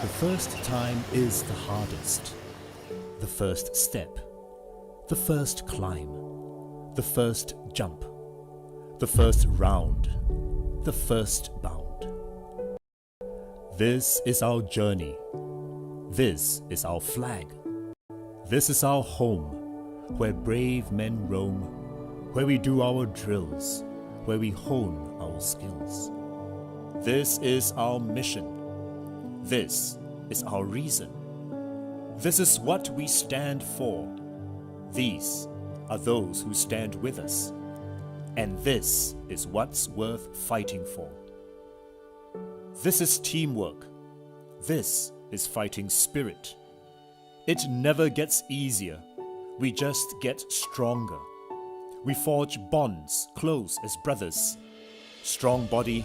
The first time is the hardest. The first step, the first climb, the first jump, the first round, the first bound. This is our journey. This is our flag. This is our home, where brave men roam, where we do our drills, where we hone our skills. This is our mission. This is our reason. This is what we stand for. These are those who stand with us. And this is what's worth fighting for. This is teamwork. This is fighting spirit. It never gets easier. We just get stronger. We forge bonds close as brothers. Strong body,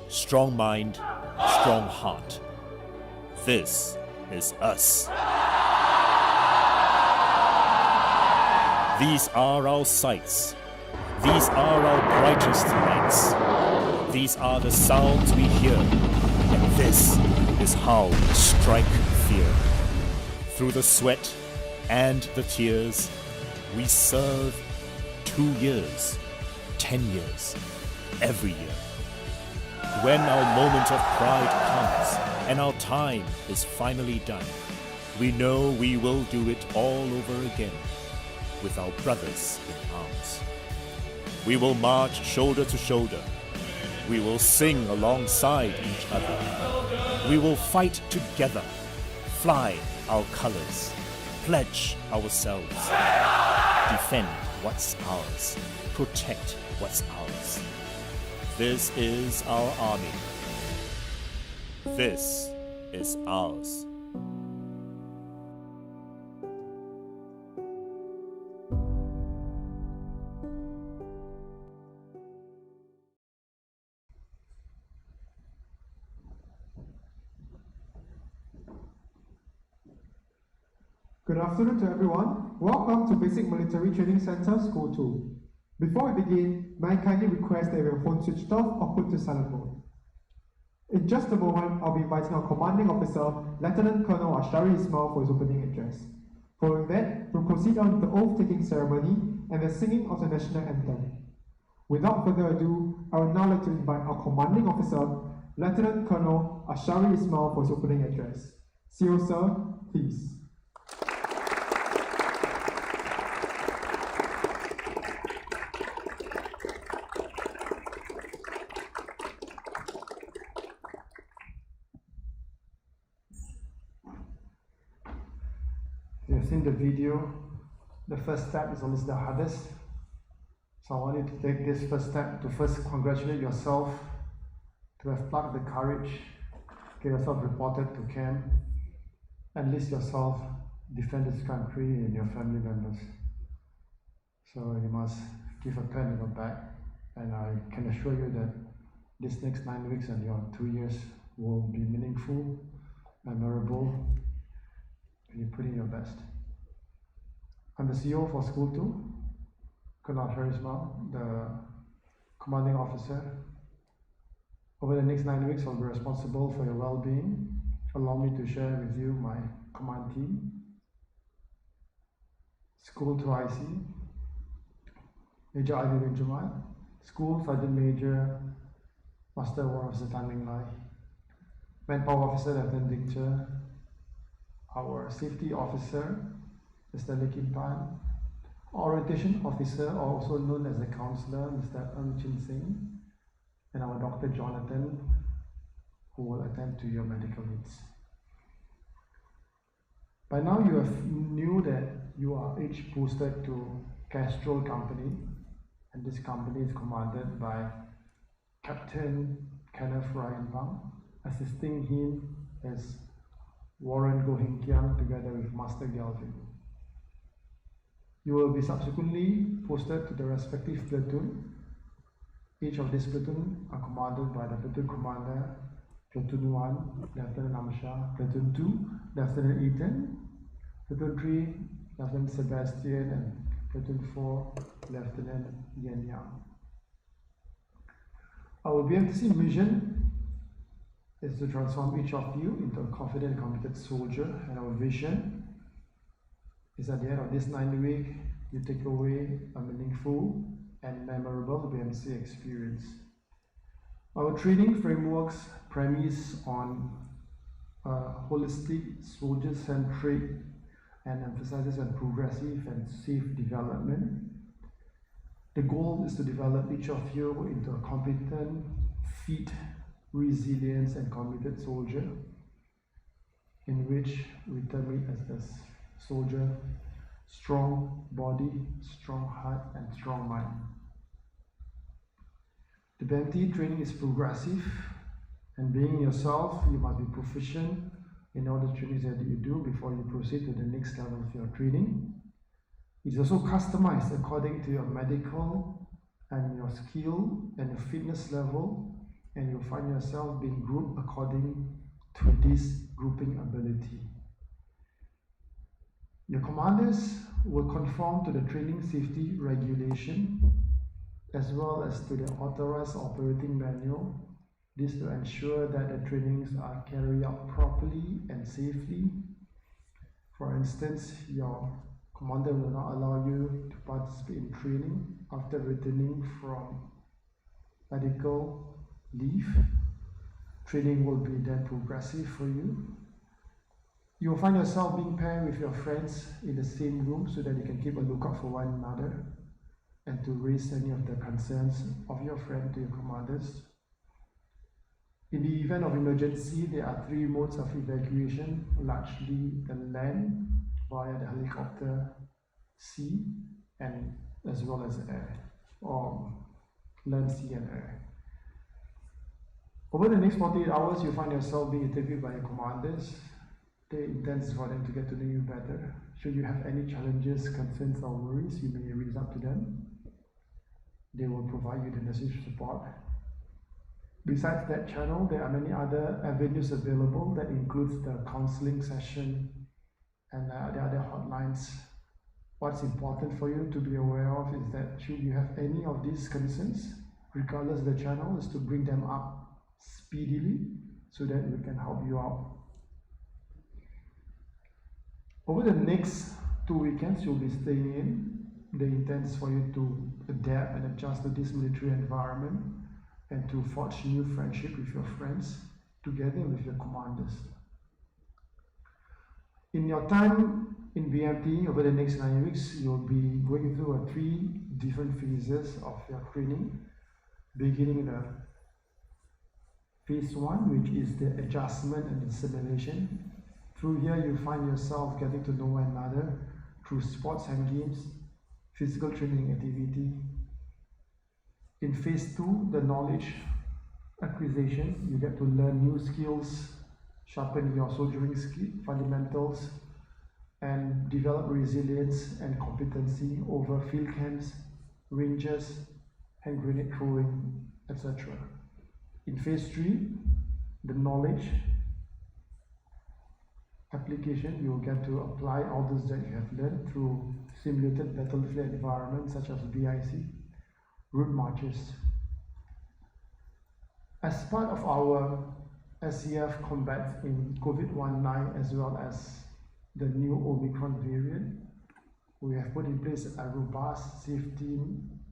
strong mind, strong heart. This is us. These are our sights. These are our brightest lights. These are the sounds we hear. And this is how we strike fear. Through the sweat and the tears, we serve 2 years, 10 years, every year. When our moment of pride comes and our time is finally done, we know we will do it all over again with our brothers in arms. We will march shoulder to shoulder. We will sing alongside each other. We will fight together, fly our colors, pledge ourselves, defend what's ours, protect what's ours. This is our army. This is ours. Good afternoon to everyone. Welcome to Basic Military Training Center, School 2. Before we begin, may I kindly request that your phone switched off or put to silent mode. In just a moment, I'll be inviting our commanding officer, Lieutenant Colonel Ashari Ismail, for his opening address. Following that, we'll proceed on with the oath-taking ceremony and the singing of the national anthem. Without further ado, I would now like to invite our commanding officer, Lieutenant Colonel Ashari Ismail, for his opening address. CEO sir, please. You've seen the video. The first step is always the hardest. So I want you to take this first step to first congratulate yourself, to have plucked the courage, get yourself reported to camp, enlist yourself, defend this country and your family members. So you must give a pat on your back, and I can assure you that this next 9 weeks and your 2 years will be meaningful, memorable, and you put in your best. I'm the CEO for School 2, Colonel Harisma, the commanding officer. Over the next 9 weeks, I'll be responsible for your well-being. Allow me to share with you my command team. School 2 IC, Major Adi Benjamin, School Sergeant Major, Master War Officer Tan Ming Lai, Manpower Officer Lieutenant Dictor, our Safety Officer, Mr. Lee Kim Pan, Orientation Officer, also known as the Counselor, Mr. Ng Chin Sing, and our Dr. Jonathan, who will attend to your medical needs. By now you have knew that you are each posted to Kestrel company, and this company is commanded by Captain Kenneth Ryan Pang. Assisting him is Warren Goh Hing Kiang together with Master Galvin. You will be subsequently posted to the respective platoon. Each of these platoon are commanded by the platoon commander. Platoon 1, Lieutenant Amsha. Platoon 2, Lieutenant Ethan. Platoon 3, Lieutenant Sebastian, and Platoon 4, Lieutenant Yan Yang. Our BFTC mission is to transform each of you into a confident and committed soldier, and our vision is at the end of this 9-week, you take away a meaningful and memorable BMC experience. Our training frameworks premise on holistic, soldier-centric, and emphasizes on progressive and safe development. The goal is to develop each of you into a competent, fit, resilient, and committed soldier, in which we term it as the soldier, strong body, strong heart, and strong mind. The BMT training is progressive, and being yourself, you must be proficient in all the trainings that you do before you proceed to the next level of your training. It's also customized according to your medical and your skill and your fitness level, and you'll find yourself being grouped according to this grouping ability. Your commanders will conform to the training safety regulation as well as to the authorized operating manual. This to ensure that the trainings are carried out properly and safely. For instance, your commander will not allow you to participate in training after returning from medical leave. Training will be then progressive for you. You will find yourself being paired with your friends in the same room so that you can keep a lookout for one another and to raise any of the concerns of your friend to your commanders. In the event of emergency, there are 3 modes of evacuation, largely the land via the helicopter, sea, and as well as air, or land, sea, and air. Over the next 48 hours, you find yourself being interviewed by your commanders. The intent is for them to get to know you better. Should you have any challenges, concerns, or worries, you may reach out to them. They will provide you the necessary support. Besides that channel, there are many other avenues available that includes the counseling session and the other hotlines. What's important for you to be aware of is that should you have any of these concerns, regardless of the channel, is to bring them up speedily so that we can help you out. Over the next 2 weekends, you'll be staying in. The intent is for you to adapt and adjust to this military environment and to forge new friendship with your friends together with your commanders. In your time in BMT over the next 9 weeks, you'll be going through 3 different phases of your training, beginning the phase 1, which is the adjustment and assimilation. Through here, you find yourself getting to know one another through sports and games, physical training activity. In phase 2, the knowledge acquisition, you get to learn new skills, sharpen your soldiering fundamentals, and develop resilience and competency over field camps, ranges, hand grenade throwing, etc. In phase 3, the knowledge application, you will get to apply all those that you have learned through simulated battlefield environments such as BIC, route marches. As part of our SCF combat in COVID-19 as well as the new Omicron variant, we have put in place a robust safety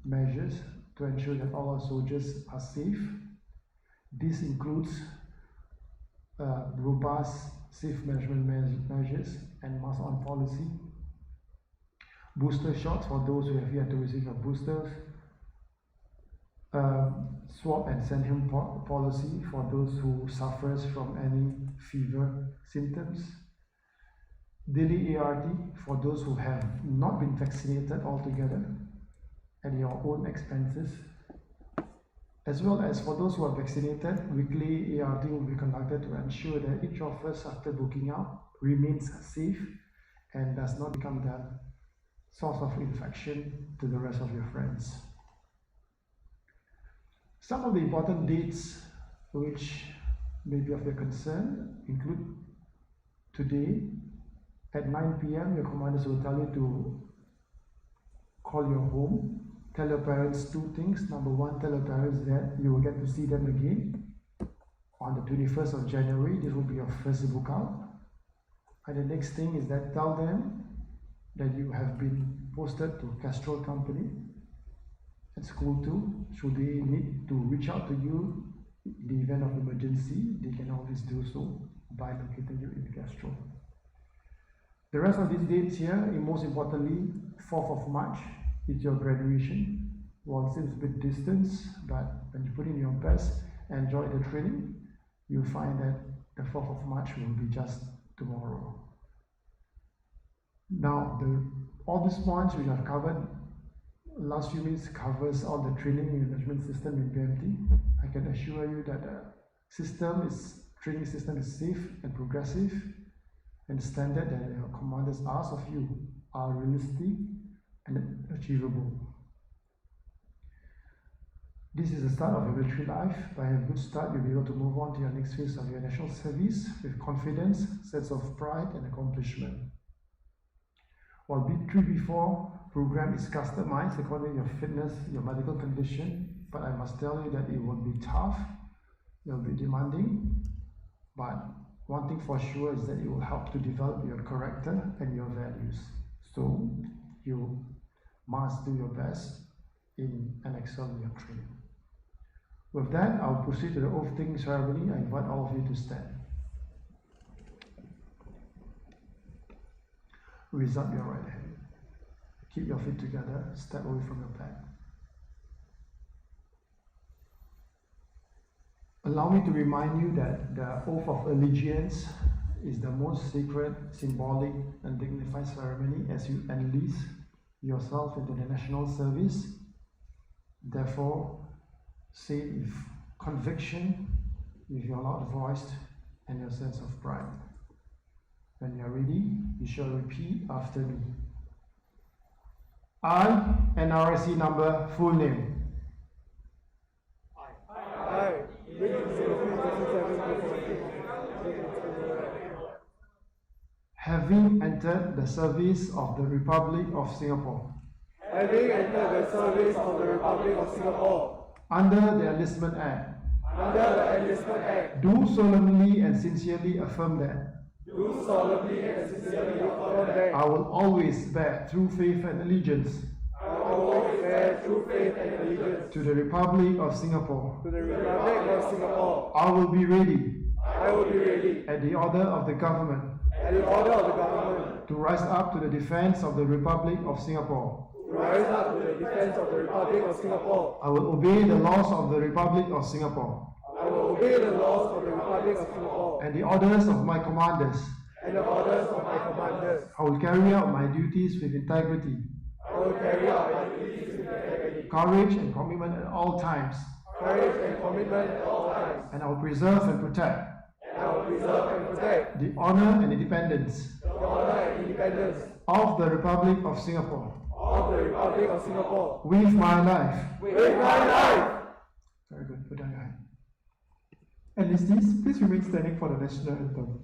measures to ensure that all our soldiers are safe. This includes robust safe management measures and mask on policy, booster shots for those who have yet to receive a booster, swab and send home policy for those who suffers from any fever symptoms, daily ART for those who have not been vaccinated altogether at your own expenses, as well as for those who are vaccinated, weekly ART will be conducted to ensure that each of us after booking out remains safe and does not become the source of infection to the rest of your friends. Some of the important dates which may be of your concern include today at 9 p.m. your commanders will tell you to call your home. Tell your parents 2 things. Number 1, tell your parents that you will get to see them again. On the 21st of January, this will be your first book out. And the next thing is that tell them that you have been posted to Kestrel company at school 2. Should they need to reach out to you in the event of emergency, they can always do so by locating you in Kestrel. The rest of these dates here, and most importantly, 4th of March is your graduation. Well, it seems a bit distant, but when you put in your best, enjoy the training, you'll find that the 4th of March will be just tomorrow. Now, all these points we have covered, last few minutes covers all the training and management system in PMT. I can assure you that the training system is safe and progressive, and the standard that your commanders ask of you are realistic and achievable. This is the start of your military life. By a good start, you'll be able to move on to your next phase of your national service with confidence, sense of pride, and accomplishment. While B3, B4 program is customized according to your fitness, your medical condition, but I must tell you that it will be tough, it will be demanding, but one thing for sure is that it will help to develop your character and your values. So you must do your best and excel in your training. With that, I'll proceed to the oath-taking ceremony. I invite all of you to stand. Raise up your right hand. Keep your feet together. Step away from your back. Allow me to remind you that the oath of allegiance is the most sacred, symbolic, and dignified ceremony as you enlist yourself into the national service. Therefore, say with conviction, with your loud voice and your sense of pride. When you are ready, you shall repeat after me. I, NRSC number, full name. Having entered the service of the Republic of Singapore. Having entered the service of the Republic of Singapore. Under the Enlistment Act. Under the Enlistment Act. Do solemnly and sincerely affirm that. Do solemnly and sincerely affirm that. I will always bear true faith and allegiance. I will always bear true faith and allegiance. To the Republic of Singapore. To the Republic of Singapore. I will be ready. I will be ready. At the order of the government. At the order of the government. To rise up to the defense of the Republic of Singapore. To rise up to the defense of the Republic of Singapore. I will obey the laws of the Republic of Singapore. I will obey the laws of the Republic of Singapore. And the orders of my commanders. And the orders of my commanders. I will carry out my duties with integrity. I will carry out my duties with integrity. Courage and commitment at all times. Courage and commitment at all times. And I will preserve and protect. And I will preserve and protect. The honor and independence. The honor and independence. Of the Republic of Singapore. Of the Republic of Singapore. With my life. With my life. Very good. Put down your hand. Enlistees, please remain standing for the national anthem.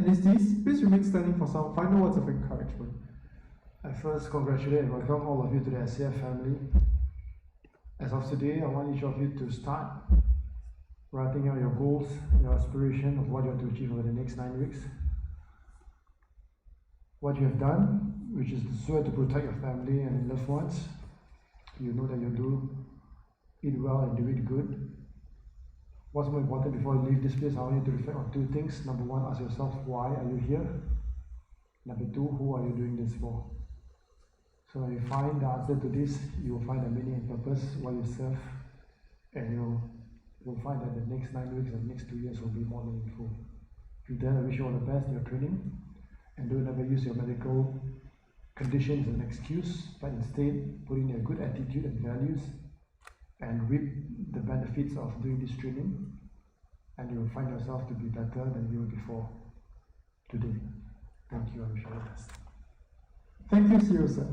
Enlistees, please remain standing for some final words of encouragement. I first congratulate and welcome all of you to the SCF family. As of today, I want each of you to start writing out your goals, your aspiration of what you want to achieve over the next 9 weeks. What you have done, which is so to protect your family and loved ones. You know that you do it well and do it good. What's more important before you leave this place, I want you to reflect on two things. Number one, ask yourself, why are you here? Number two, who are you doing this for? So when you find the answer to this, you will find the meaning and purpose, why you serve, and you will find that the next 9 weeks and the next 2 years will be more meaningful. With that, I wish you all the best in your training, and don't ever use your medical conditions as an excuse, but instead put in a good attitude and values and reap the benefits of doing this training, and you will find yourself to be better than you were before today. Thank you, I wish you all the best. Thank you, CEO sir.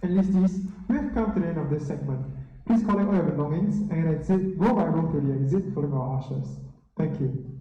Enlistees, we have come to the end of this segment. Please collect all your belongings and exit, go by road to the exit following our ushers. Thank you.